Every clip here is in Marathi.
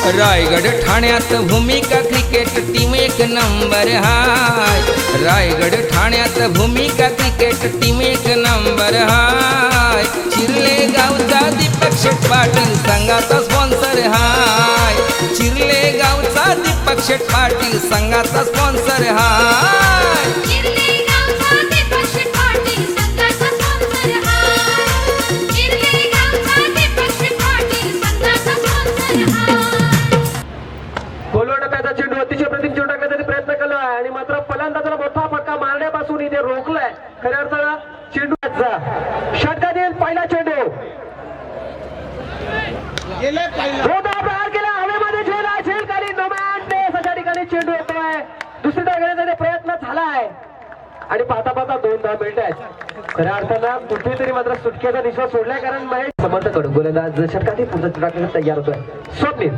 रायगड ठाण्यात भूमिका क्रिकेट टीम एक नंबर हाय। रायगड ठाण्यात भूमिका क्रिकेट टीम एक नंबर हाय। चिरले गावचा दीपक शेठ पाटील संघाचा स्पॉन्सर हाय। चिरले गावचा दीपक शेठ पाटील संघाचा स्पॉन्सर हाय। चेंडू अतिशय प्रतिम चेंडू टाकण्यासाठी प्रयत्न केला आणि मात्र फलंदाजाला मोठा फटका मारण्यापासून इथे रोखलाय। खऱ्या अर्थानं चेंडूचा षटकार देईल पहिला चेंडू प्रहार केला हवेमध्ये झेला झेलकारी नोमॅन्डेस अशा ठिकाणी चेंडू येतोय। दुसरी डाव घेण्याचा प्रयत्न झालाय आणि पाहता पाहता 2 धावा मिळतात। खऱ्या अर्थानं कुठेतरी मात्र सुटकेचा दिशा सोडलाय कारण महेश समर्थ कडून गोलंदाज षटकातील पुढचा चेंडू टाकण्यासाठी तयार होतोय। स्वप्नील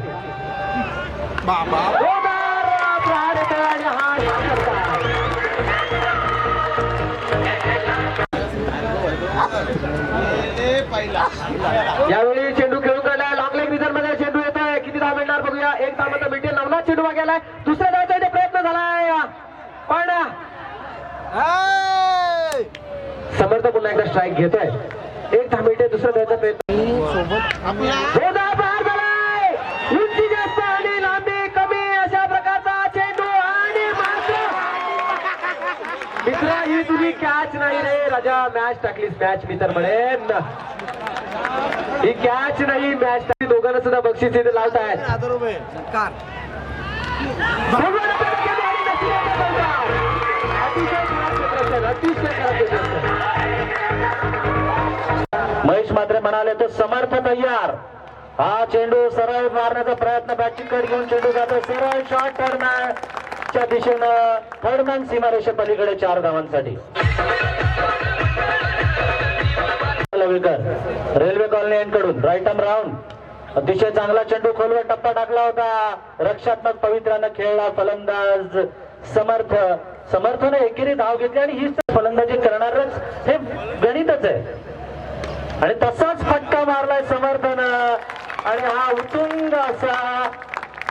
यावेळी चेंडू खेळून काढलाय लॉंग लेग रिझर्व मध्ये चेंडू येतोय। किती धाव मिळणार बघूया। 1 धाव मात्र मिळते। नवनाथ चेंडू गेलाय। दुसऱ्या धावाचा इथे प्रयत्न झालाय पण समर्थ पुन्हा एकदा स्ट्राईक घेतोय। 1 धाव मिळते। दुसऱ्या धावाचा प्रयत्न उंची जास्त आणि लांबी कमी अशा प्रकारचा चेंडू आणि मात्र मित्र ही तुझी कॅच नाही रे राजा। मॅच टाकलीस मॅच मित्र म्हणेन ही कॅच नाही मॅच टाकली। दोघांना सुद्धा बक्षीस इथे लावत आहेत। महेश मात्र म्हणाले तो समर्थ तयार। हा चेंडू सरळ मारण्याचा प्रयत्न बॅटची कड घेऊन चेंडू जातो सरळ शॉर्ट टर्नच्या दिशेनं थर्डमॅन सीमारेषे पलीकडे 4 धावांसाठी। रेल्वे कॉलनी एंडकडून राईट आर्म राऊंड अतिशय चांगला चेंडू खोलवर टप्पा टाकला होता। रक्षात्मक पवित्रानं खेळला फलंदाज समर्थने एकेरी धाव घेतली आणि हीच फलंदाजी करणारच हे गणितच आहे आणि तसाच फटका मारलाय समर्थनं आणि हा उत्तुंग असा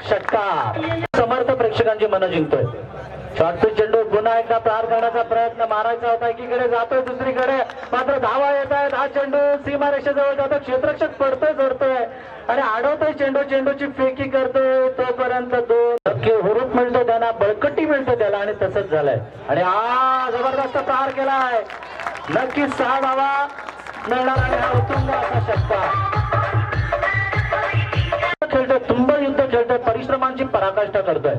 षटकार समर्थ प्रेक्षकांची मनं जिंकतोय। शॉर्टपिच चेंडू पुन्हा एकदा प्रहार करण्याचा प्रयत्न मारायचा होता। एकीकडे जातोय दुसरीकडे मात्र धावा येत आहेत। हा चेंडू सीमारेषेजवळ जातो। क्षेत्ररक्षक पडतोय जोडतोय आणि अडवतोय चेंडू चेंडूची फेकी करतोय। तोपर्यंत 2 नक्की हुरूप मिळतो त्यांना बळकटी मिळतो त्याला आणि तसंच झालंय आणि हा जबरदस्त प्रहार केलाय। नक्की 6 धावा मिळणार आणि हा उत्तुंग असा षटकार खेळतोय। तुंब युद्ध खेळतोय। परिश्रमांची पराकाष्ठा करतोय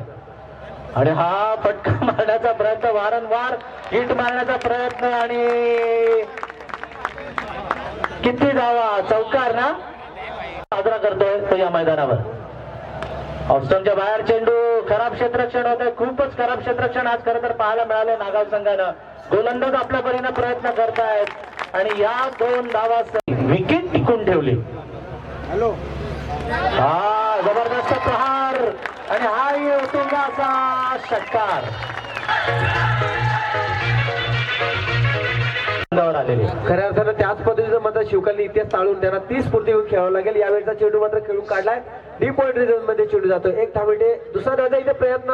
आणि हा फटका मारण्याचा प्रयत्न वारंवार हिट मारण्याचा प्रयत्न आणि किती धावा चौकार ना साजरा करतोय तो या मैदानावर। ऑफस्टमच्या बाहेर चेंडू खराब क्षेत्ररक्षण होत आहे। खूपच खराब क्षेत्ररक्षण आज खरं तर पाहायला मिळाले नागाव संघानं। गोलंदाज आपल्या परीने प्रयत्न करतायत आणि या 2 धावा विकेट टिकून ठेवली। हा जबरदस्त प्रहार आणि हाही उत्तुंग असा षटकार आलेले। खऱ्या अर्थानं त्याच पद्धतीचं मात्र शिवकालीन इतिहास टाळून त्यांना 30 स्फूर्ती खेळावं लागेल। यावेळेचा चेंडू मात्र खेळून काढलाय। डीप पॉइंट रिझन मध्ये चेंडू जातोय। 1 धाव मिळते। दुसरा धावाचा इथे प्रयत्न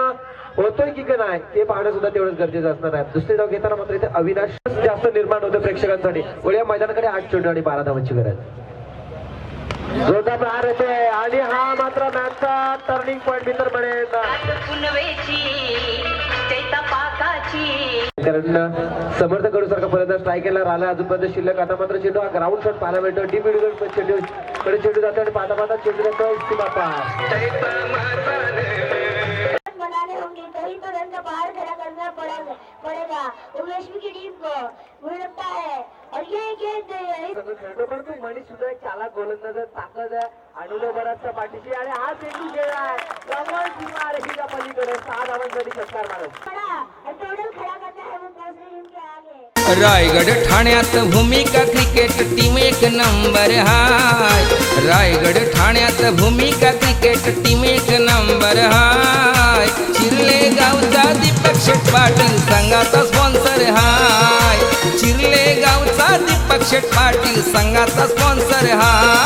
होतोय की नाही हे पाहणं सुद्धा तेवढंच गरजेचं असणार आहे। दुसरी धाव घेताना मात्र इथे अविनाश जास्त निर्माण होतं प्रेक्षकांसाठी। या मैदानाकडे 8 चेंडू आणि 12 धावांची गरज। जोरदार प्रहार येतोय आणि हा मात्र मॅचचा टर्निंग पॉइंट मित्र म्हणेल कारण समर्थ कडू सारखा फलंदाज स्ट्राईक केला राहिला अजूनपर्यंत शिल्लक। आता मात्र चेंडू हा ग्राउंड शॉट पाहायला मिळतो। डीप मिडल चेंडू कडे चेंडू जातो आणि पाहता पाहता चेंडू जातो सीमा पार। बाहर खड़ा करना पड़ेगा। उमेश की टीम को मुझे लगता है और ये खेळतो पण तो मनीष सुद्धा एक चालाक गोलंदाज ताकद आहे। अनुदय बराचसा पाठीशी आणि हा चेंडू खेळलाय जवळ सीमा रेषेच्या पलीकडे 6 धावांसाठी षटकार मारत टोटल खड़ा करता है वो दूसरी टीम के आगे। रायगड ठाण्यात भूमिका क्रिकेट टीम एक नंबर हाय। रायगड ठाण्यात भूमिका क्रिकेट टीम एक नंबर हाय। चिरले गावचा दीपक शेठ पाटील संघाचा स्पॉन्सर हाय। चिरले गावचा दीपक शेठ पाटील संघाचा स्पॉन्सर हाय।